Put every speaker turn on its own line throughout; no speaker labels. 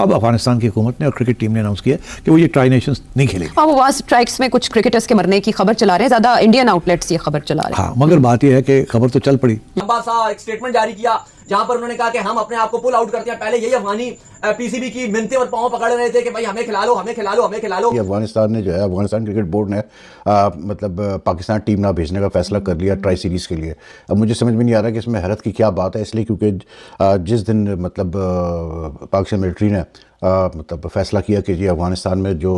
अब अफगानिस्तान की हुकूमत ने और क्रिकेट टीम ने अनाउंस किया कि वो ये ट्राई नेशंस नहीं खेलेगी।
हाँ, वो वहाँ स्ट्राइक्स में कुछ क्रिकेटर्स के मरने की खबर चला रहे हैं, ज्यादा इंडियन आउटलेट्स ये खबर चला रहे हैं।
हाँ, मगर बात यह है कि खबर तो चल पड़ी।
लंबा सा एक स्टेटमेंट जारी किया जहां पर उन्होंने कहा कि हम अपने आप को पुल आउट करते हैं। पहले यही अफगानी पीसीबी की मिन्नतें और पांव पकड़ रहे थे कि भाई हमें खिला लो, हमें खिला लो, हमें खिला लो।
अफगानिस्तान ने जो है, अफगानिस्तान क्रिकेट बोर्ड ने मतलब पाकिस्तान टीम ना भेजने का फैसला कर लिया ट्राई सीरीज़ के लिए। अब मुझे समझ में नहीं आ रहा कि इसमें हैरत की क्या बात है, इसलिए क्योंकि जिस दिन मतलब पाकिस्तान मिलिट्री ने मतलब फैसला किया कि जी अफगानिस्तान में जो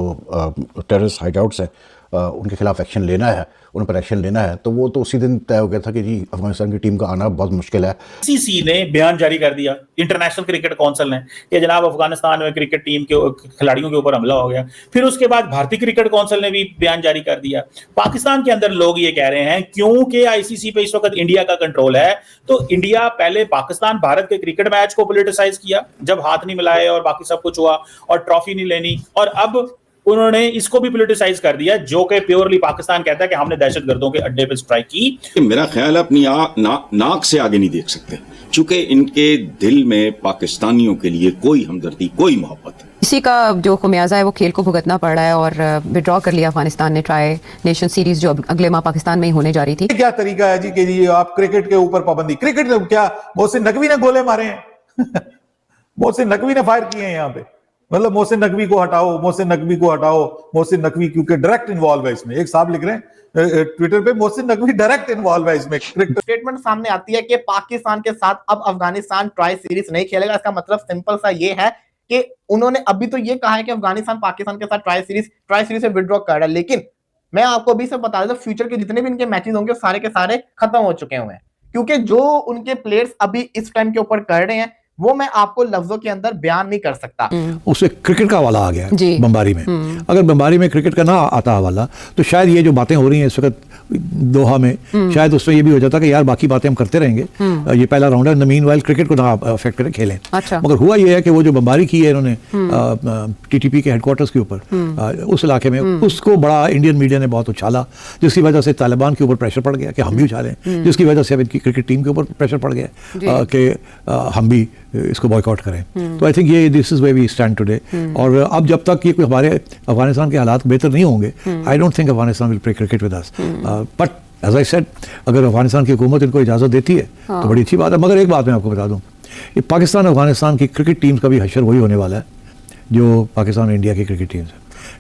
टेररिस्ट हाइडआउट्स हैं उनके खिलाफ एक्शन लेना है, उन पर एक्शन लेना है, तो वो तो उसी दिन तय हो गया था कि जी अफगानिस्तान की टीम का आना बहुत मुश्किल है।
आईसीसी ने बयान जारी कर दिया, इंटरनेशनल क्रिकेट काउंसिल ने, कि जनाब अफगानिस्तान में क्रिकेट टीम के खिलाड़ियों के ऊपर हमला हो गया। फिर उसके बाद भारतीय क्रिकेट काउंसिल ने भी बयान जारी कर दिया। पाकिस्तान के अंदर लोग ये कह रहे हैं क्योंकि आईसीसी पे इस वक्त इंडिया का कंट्रोल है, तो इंडिया पहले पाकिस्तान भारत के क्रिकेट मैच को पॉलिटिसाइज किया जब हाथ नहीं मिलाए और बाकी सब कुछ हुआ और ट्रॉफी नहीं लेनी, और अब उन्होंने इसको भी पॉलिटिसाइज कर दिया, जो कि प्योरली पाकिस्तान कहता है कि हमने दहशतगर्दों के अड्डे पे स्ट्राइक की।
मेरा ख्याल है अपनी नाक से आगे नहीं देख सकते, क्योंकि इनके दिल में पाकिस्तानियों के लिए कोई हमदर्दी, कोई मोहब्बत।
इसी का जो खमियाजा है वो खेल को भुगतना पड़ रहा है और विड्रॉ कर लिया अफगानिस्तान ने ट्राई नेशन सीरीज जो अगले माह पाकिस्तान में ही होने जा रही थी।
क्या तरीका है जी कि जी आप क्रिकेट के ऊपर पाबंदी? क्रिकेट ने क्या मोहसिन नकवी ने गोले मारे हैं मोहसिन नकवी ने फायर किए हैं यहाँ पे। मतलब मोहसिन नकवी को हटाओ, मोहसिन नकवी को हटाओ, मोहसिन नकवी क्योंकि डायरेक्ट इन्वॉल्व है इसमें। एक साहब लिख रहे हैं ट्विटर पे, मोहसिन नकवी डायरेक्ट इन्वॉल्व है इसमें।
स्टेटमेंट सामने आती है कि पाकिस्तान के साथ अब अफगानिस्तान ट्राई सीरीज नहीं खेलेगा। इसका मतलब सिंपल सा ये है कि उन्होंने अभी तो ये कहा है कि अफगानिस्तान पाकिस्तान के साथ ट्राई सीरीज से विड्रॉ कर रहा है, लेकिन मैं आपको अभी से बता देता हूं फ्यूचर के जितने भी इनके मैचेस होंगे सारे के सारे खत्म हो चुके हुए हैं, क्योंकि जो उनके प्लेयर्स अभी इस टाइम के ऊपर कर रहे हैं वो मैं आपको लफ्जों के अंदर बयान नहीं कर सकता।
उससे क्रिकेट का हवाला आ गया बमबारी में। अगर बमबारी में क्रिकेट का ना आता हवाला तो शायद ये जो बातें हो रही हैं इस वक्त दोहा में, शायद उसमें ये भी हो जाता कि यार बाकी बातें हम करते रहेंगे, ये पहला राउंड है, मीनवाइल क्रिकेट को ना अफेक्ट करें, खेलें।
अच्छा।
मगर हुआ ये है कि वो जो बमबारी की है इन्होंने टीटीपी के हेडक्वार्टर्स के ऊपर उस इलाके में, उसको बड़ा इंडियन मीडिया ने बहुत उछाला, जिसकी वजह से तालिबान के ऊपर प्रेशर पड़ गया कि हम भी उछालें, जिसकी वजह से अब इनकी क्रिकेट टीम के ऊपर प्रेशर पड़ गया कि हम भी इसको बॉयकॉट करें। तो आई थिंक ये this is way we stand today. और अब जब तक ये हमारे अफगानिस्तान के हालात बेहतर नहीं होंगे, I don't think Afghanistan will play cricket with us. But as I said, अगर अफगानिस्तान की हुकूमत इनको इजाज़त देती है तो बड़ी अच्छी बात है। मगर एक बात मैं आपको बता दूं, ये पाकिस्तान अफगानिस्तान की क्रिकेट टीम्स का भी हशर वही होने वाला है जो पाकिस्तान और इंडिया की क्रिकेट टीम्स है।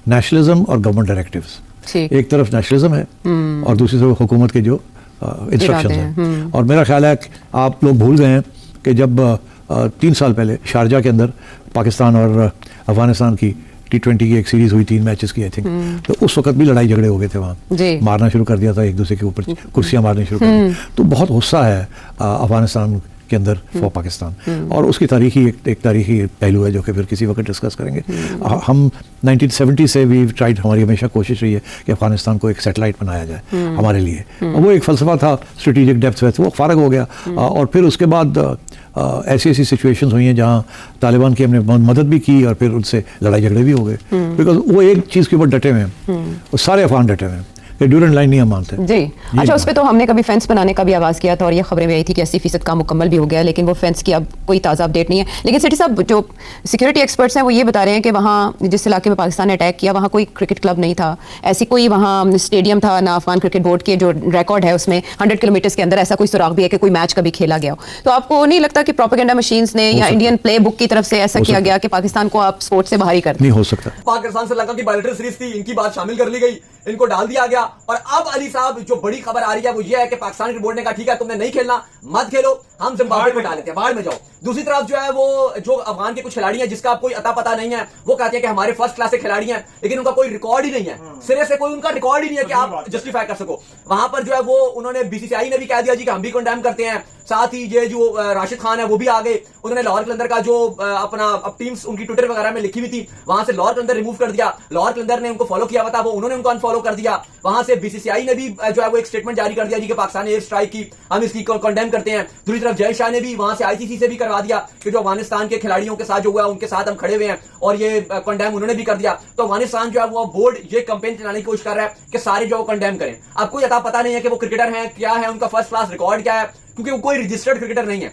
नेशनलिज्म और गवर्नमेंट डायरेक्टिव्स, एक तरफ नेशनलिज्म है और दूसरी तरफ हुकूमत के जो इंस्ट्रक्शंस हैं। और मेरा ख्याल है आप लोग भूल गए हैं कि जब 3 साल पहले शारजा के अंदर पाकिस्तान और अफगानिस्तान की T20 की एक सीरीज हुई 3 मैचेस की आई थिंक, तो उस वक्त भी लड़ाई झगड़े हो गए थे वहाँ, मारना शुरू कर दिया था एक दूसरे के ऊपर, कुर्सियाँ मारनी शुरू कर दी। तो बहुत गुस्सा है अफगानिस्तान के अंदर फॉर पाकिस्तान, और उसकी तारीखी एक तारीखी पहलू है जो कि फिर किसी वक्त डिस्कस करेंगे। हम 1970 से वी ट्राइड, हमारी हमेशा कोशिश रही है कि अफगानिस्तान को एक सैटेलाइट बनाया जाए हमारे लिए। वो एक फ़लसफ़ा था, स्ट्रेटेजिक डेप्थ में, वो फ़ारग हो गया। और फिर उसके बाद ऐसी सिचुएशंस हुई हैं जहाँ तालिबान की हमने मदद भी की और फिर उनसे लड़ाई झगड़े भी हो गए, बिकॉज वो एक चीज़ के ऊपर डटे हुए हैं, सारे अफगान डटे हुए हैं, ड्यूरेंट लाइन नहीं हम मानते
जी। अच्छा, उस पर तो हमने कभी फेंस बनाने का भी आवाज़ किया था और ये खबरें भी आई थी कि 80% काम मुकम्मल भी हो गया, लेकिन वो फेंस की अब कोई ताज़ा अपडेट नहीं है। लेकिन सिटी साहब, जो सिक्योरिटी एक्सपर्ट्स हैं वो ये बता रहे हैं कि वहाँ जिस इलाके में पाकिस्तान ने अटैक किया वहाँ कोई क्रिकेट क्लब नहीं था, ऐसी कोई वहाँ स्टेडियम था ना, अफगान क्रिकेट बोर्ड के जो रिकॉर्ड है उसमें 100 किलोमीटर के अंदर ऐसा कोई सुराग भी है कि कोई मैच कभी खेला गया हो। तो आपको नहीं लगता कि प्रोपेगेंडा मशीन्स ने या इंडियन प्ले बुक की तरफ से ऐसा किया गया कि पाकिस्तान को आप स्पोर्ट से बाहर ही कर?
नहीं हो सकता।
पाकिस्तान श्रीलंका की बायलैटरल सीरीज थी, इनकी बात शामिल कर ली गई, इनको डाल दिया गया, और अब अली साहब जो बड़ी खबर आ रही है वो ये है कि पाकिस्तान क्रिकेट बोर्ड ने कहा ठीक है तुमने नहीं खेलना, मत खेलो, हम जिम्बाब्वे में डाल देते हैं, बाहर में जाओ। दूसरी तरफ जो है वो जो अफगान के कुछ खिलाड़ी हैं जिसका कोई अता पता नहीं है, वो कहते हैं कि हमारे फर्स्ट क्लास के खिलाड़ी हैं, लेकिन उनका कोई रिकॉर्ड ही नहीं है, सिरे से कोई उनका रिकॉर्ड ही नहीं है कि आप जस्टिफाई कर सको। वहां पर जो है वो उन्होंने बीसीसीआई ने भी कह दिया जी कि हम भी कंडेम करते हैं। साथ ही ये जो राशिद खान है वो भी आ गए, उन्होंने लाहौर कलंदर का जो अपना टीम्स उनकी ट्विटर वगैरह में लिखी हुई थी वहां से लाहौर कलंदर रिमूव कर दिया। लाहौर कलंदर ने उनको फॉलो किया हुआ था, वो उन्होंने उनको अनफॉलो कर दिया। वहां से बीसीसीआई ने भी जो है वो एक स्टेटमेंट जारी कर दिया जी कि पाकिस्तान ने एयर स्ट्राइक की, हम इसकी कंडेम करते हैं। दूसरी तरफ जय शाह ने भी वहां से आईसीसी से भी करवा दिया कि जो अफगानिस्तान के खिलाड़ियों के साथ जो हुआ उनके साथ हम खड़े हुए हैं, और ये कंडेम उन्होंने भी कर दिया। तो अफगानिस्तान जो है वो बोर्ड ये कंपेन चलाने की कोशिश कर रहा है कि सारे जो कंडेम करें। अब कोई अता पता नहीं है कि वो क्रिकेटर हैं, क्या है उनका फर्स्ट क्लास रिकॉर्ड क्या है, क्योंकि वो कोई रजिस्टर्ड क्रिकेटर नहीं है।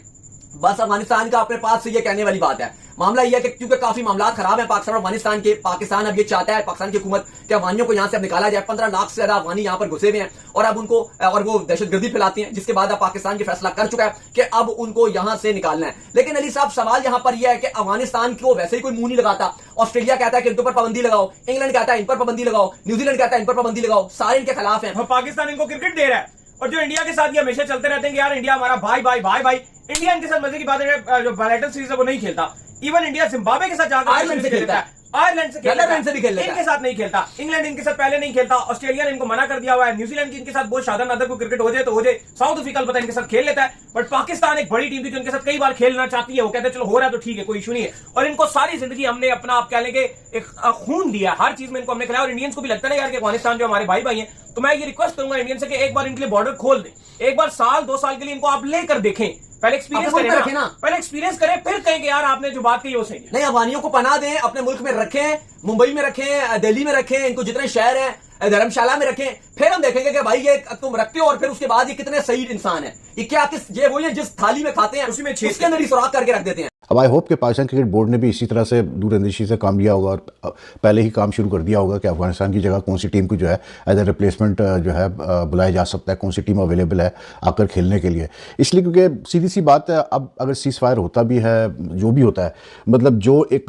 बस अफगानिस्तान का अपने पास से ये कहने वाली बात है। मामला यह है कि क्योंकि काफी मामला खराब है पाकिस्तान और अफगानिस्तान के, पाकिस्तान अब ये चाहता है, पाकिस्तान की हुकूमत के अफगानियों को यहाँ से अब निकाला जाए। 15 लाख से ज्यादा अफगानी यहाँ पर घुसे हुए हैं और अब उनको और वो दहशतगर्दी फैलाती हैं, जिसके बाद अब पाकिस्तान की फैसला कर चुका है कि अब उनको यहाँ से निकालना है। लेकिन अली साहब सवाल यहाँ पर यह है कि अफगानिस्तान को वैसे ही कोई मुंह नहीं लगाता। ऑस्ट्रेलिया कहता है कि इनके ऊपर पाबंदी लगाओ, इंग्लैंड कहता है इन पर पाबंदी लगाओ, न्यूजीलैंड कहता है इन पर पाबंदी लगाओ, सारे इनके खिलाफ हैं।
पाकिस्तान इनको क्रिकेट दे रहा है और जो इंडिया के साथ ये हमेशा चलते रहते हैं कि यार इंडिया हमारा भाई भाई भाई भाई। इंडिया इनके साथ मजे की बात है, जो बायलैटरल सीरीज है वो नहीं खेलता। इवन इंडिया जिम्बाब्वे के साथ जाकर
आयरलैंड से खेलता है,
आयरलैंड से खेलता है,
से भी खेल लेता है।
इनके साथ नहीं खेलता। इंग्लैंड इनके साथ पहले नहीं खेलता, ऑस्ट्रेलिया ने इनको मना कर दिया हुआ है, न्यूजीलैंड की इनके साथ बहुत शानदार नादर को क्रिकेट हो जाए तो हो जाए, साउथ अफ्रीका अलबत्ता इनके साथ खेल लेता है। बट पाकिस्तान एक बड़ी टीम थी जो इनके साथ कई बार खेलना चाहती है, वो कहते हैं चलो हो रहा है तो ठीक है, कोई इशू नहीं है। और इनको सारी जिंदगी हमने अपना आप कह लेंगे एक खून दिया, हर चीज में इनको हमने खिलाया। और इंडियंस को भी लगता है यार कि अफगानिस्तान जो हमारे भाई भाई हैं, तो मैं ये रिक्वेस्ट करूंगा इंडियन से कि एक बार इनके लिए बॉर्डर खोल दें, एक बार साल 2 साल के लिए इनको आप लेकर देखें, पहले एक्सपीरियंस करें ना, पहले एक्सपीरियंस करें, फिर कहें कि यार आपने जो बात कही वो सही है।
नहीं, अफगानियों को पनाह दें, अपने मुल्क में रखें, मुंबई में रखें, दिल्ली में रखें, इनको जितने शहर हैं धर्मशाला में रखें, फिर हम देखेंगे कि भाई ये तुम रखते हो और फिर उसके बाद ये कितने सही इंसान है। ये क्या किस ये वो जिस थाली में खाते हैं उसमें उसके अंदर ही सुराख करके रख देते हैं।
अब आई होप कि पाकिस्तान क्रिकेट बोर्ड ने भी इसी तरह से दूरअंदेशी से काम लिया होगा और पहले ही काम शुरू कर दिया होगा कि अफगानिस्तान की जगह कौन सी टीम को जो है एज ए रिप्लेसमेंट जो है बुलाया जा सकता है, कौन सी टीम अवेलेबल है आकर खेलने के लिए। इसलिए क्योंकि सीधी सी बात है, अब अगर सीज फायर होता भी है, जो भी होता है, मतलब जो एक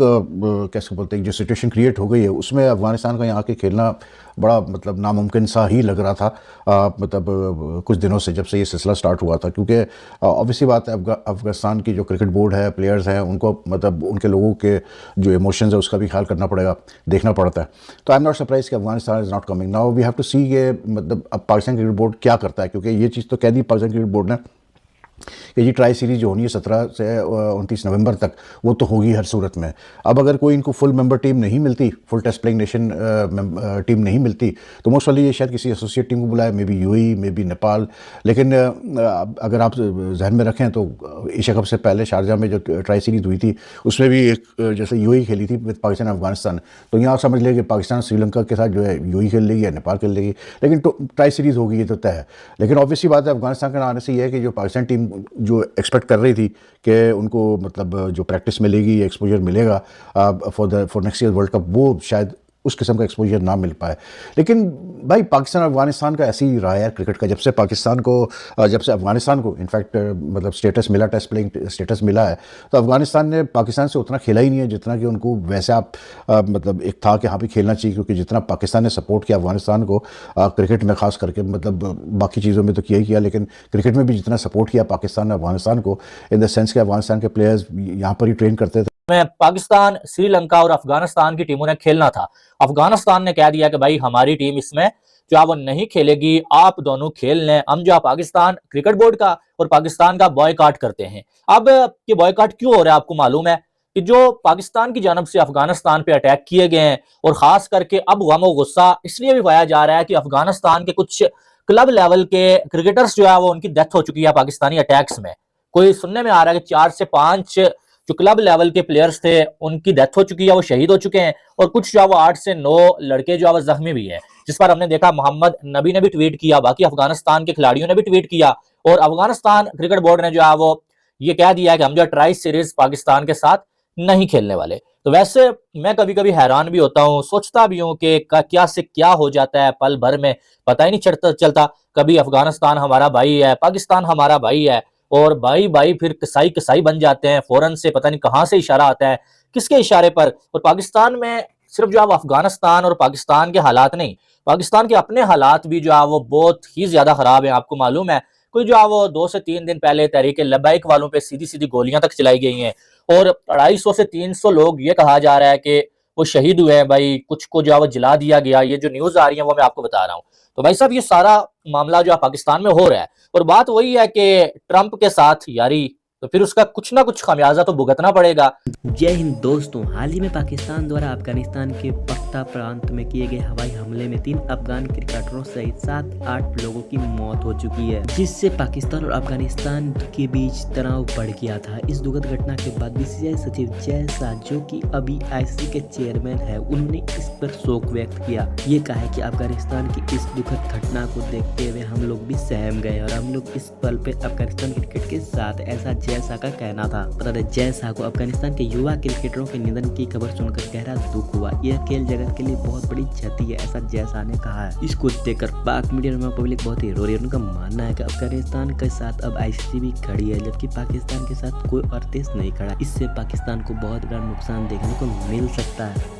कैसे बोलते हैं जो सिचुएशन क्रिएट हो गई है उसमें अफगानिस्तान का यहाँ के खेलना बड़ा मतलब नामुमकिन सा ही लग रहा था मतलब कुछ दिनों से, जब से ये सिलसिला स्टार्ट हुआ था। क्योंकि ऑब्वियसली बात है अफगानिस्तान की जो क्रिकेट बोर्ड है, प्लेयर्स हैं, उनको मतलब उनके लोगों के जो इमोशंस है उसका भी ख्याल करना पड़ेगा, देखना पड़ता है। तो आई एम नॉट सरप्राइज कि Afghanistan is not coming now. We have to see ये मतलब अब पाकिस्तान क्रिकेट बोर्ड क्या करता है, क्योंकि ये चीज़ तो कह दी पाकिस्तान क्रिकेट बोर्ड ने कि ये ट्राई सीरीज़ जो होनी है 17 से 29 नवंबर तक, वो तो होगी हर सूरत में। अब अगर कोई इनको फुल मेंबर टीम नहीं मिलती, full test playing nation team नहीं मिलती, तो मोस्ट वाली ये शायद किसी एसोसिएट टीम को बुलाए, may be UAE, may be Nepal. लेकिन अगर आप जहन में रखें तो एशिया कप से पहले शारजा में जो ट्राई सीरीज़ हुई थी उसमें भी एक जैसे यूएई खेली थी विद पाकिस्तान अफगानिस्तान, तो यहाँ समझ लें कि पाकिस्तान श्रीलंका के साथ जो है यूएई खेल लेगी या नेपाल खेल लेगी, लेकिन ट्राई सीरीज़ होगी, ये तो तय है। लेकिन ऑब्वियसली बात है अफगानिस्तान के आने से ये है कि जो पाकिस्तान टीम जो एक्सपेक्ट कर रही थी कि उनको मतलब जो प्रैक्टिस मिलेगी, एक्सपोजर मिलेगा for next year world cup, वो शायद उस किस्म का एक्सपोजर ना मिल पाए। लेकिन भाई पाकिस्तान और अफगानिस्तान का ऐसी ही रहा है क्रिकेट का, जब से अफगानिस्तान को इनफैक्ट मतलब स्टेटस मिला, टेस्ट प्लेइंग स्टेटस मिला है, तो अफगानिस्तान ने पाकिस्तान से उतना खेला ही नहीं है जितना कि उनको वैसे आप मतलब एक था कि हाँ भी खेलना चाहिए, क्योंकि जितना पाकिस्तान ने सपोर्ट किया अफगानिस्तान को क्रिकेट में खास करके, मतलब बाकी चीज़ों में तो किया ही किया, लेकिन क्रिकेट में भी जितना सपोर्ट किया पाकिस्तान ने अफगानिस्तान को, इन द सेंस कि अफगानिस्तान के प्लेयर्स यहाँ पर ही ट्रेन करते थे।
में पाकिस्तान, श्रीलंका और अफगानिस्तान की टीमों ने खेलना था। अफगानिस्तान ने कह दिया कि भाई हमारी टीम इसमें जो वो नहीं खेलेगी, आप दोनों खेल लें। हम जो पाकिस्तान क्रिकेट बोर्ड का और पाकिस्तान का बॉयकॉट करते हैं। अब ये बॉयकॉट क्यों हो रहा है आपको मालूम है कि जो पाकिस्तान की जानब से अफगानिस्तान पे अटैक किए गए हैं, और खास करके अब गम गुस्सा इसलिए भी पाया जा रहा है कि अफगानिस्तान के कुछ क्लब लेवल के क्रिकेटर्स जो है वो उनकी डेथ हो चुकी है पाकिस्तानी अटैक्स में। कोई सुनने में आ रहा है कि 4 से 5 जो क्लब लेवल के प्लेयर्स थे उनकी डेथ हो चुकी है, वो शहीद हो चुके हैं, और कुछ जो है वो 8 से 9 लड़के जो है वो जख्मी भी हैं, जिस पर हमने देखा मोहम्मद नबी ने भी ट्वीट किया, बाकी अफगानिस्तान के खिलाड़ियों ने भी ट्वीट किया, और अफगानिस्तान क्रिकेट बोर्ड ने जो है वो ये कह दिया है कि हम जो ट्राई सीरीज पाकिस्तान के साथ नहीं खेलने वाले। तो वैसे मैं कभी कभी हैरान भी होता हूँ, सोचता भी हूँ कि क्या से क्या हो जाता है पल भर में, पता ही नहीं चलता। कभी अफगानिस्तान हमारा भाई है, पाकिस्तान हमारा भाई है, और भाई फिर कसाई बन जाते हैं, फौरन से पता नहीं कहां से इशारा आता है, किसके इशारे पर। और पाकिस्तान में सिर्फ जो है अफगानिस्तान और पाकिस्तान के हालात नहीं, पाकिस्तान के अपने हालात भी जो है वो बहुत ही ज्यादा खराब है। आपको मालूम है कोई जो है वो 2 से 3 दिन पहले तहरीक लब्बैक वालों पे सीधी गोलियां तक चलाई गई हैं, और 250 से 300 लोग, ये कहा जा रहा है कि वो शहीद हुए हैं भाई, कुछ को जो है वो जला दिया गया। ये जो न्यूज आ रही है वो मैं आपको बता रहा हूँ। तो भाई साहब ये सारा मामला जो है पाकिस्तान में हो रहा है, और बात वही है कि ट्रंप के साथ यारी, तो फिर उसका कुछ ना कुछ खामियाजा तो भुगतना पड़ेगा।
जय हिंद दोस्तों, हाल ही में पाकिस्तान द्वारा अफगानिस्तान के पख्ता प्रांत में किए गए हवाई हमले में 3 अफगान क्रिकेटरों सहित 7-8 लोगों की मौत हो चुकी है, जिससे पाकिस्तान और अफगानिस्तान के बीच तनाव बढ़ गया था। इस दुखद घटना के बाद बीसीसीआई सचिव जय शाह, जो कि अभी आईसीसी के चेयरमैन है, उन्होंने इस पर शोक व्यक्त किया। ये कहा है कि अफगानिस्तान की इस दुखद घटना को देखते हुए हम लोग भी सहम गए, और हम लोग इस पल पे अफगानिस्तान क्रिकेट के साथ ऐसा जय शाह का कहना था। बता दें जय शाह को अफगानिस्तान के युवा क्रिकेटरों के निधन की खबर सुनकर गहरा दुख हुआ। यह खेल जगत के लिए बहुत बड़ी क्षति है, ऐसा जय शाह ने कहा है। इसको देखकर पाक मीडिया में पब्लिक बहुत ही रो रही है। उनका मानना है कि अफगानिस्तान के साथ अब ICC भी खड़ी है, जबकि पाकिस्तान के साथ कोई और देश नहीं खड़ा। इससे पाकिस्तान को बहुत बड़ा नुकसान देखने को मिल सकता है।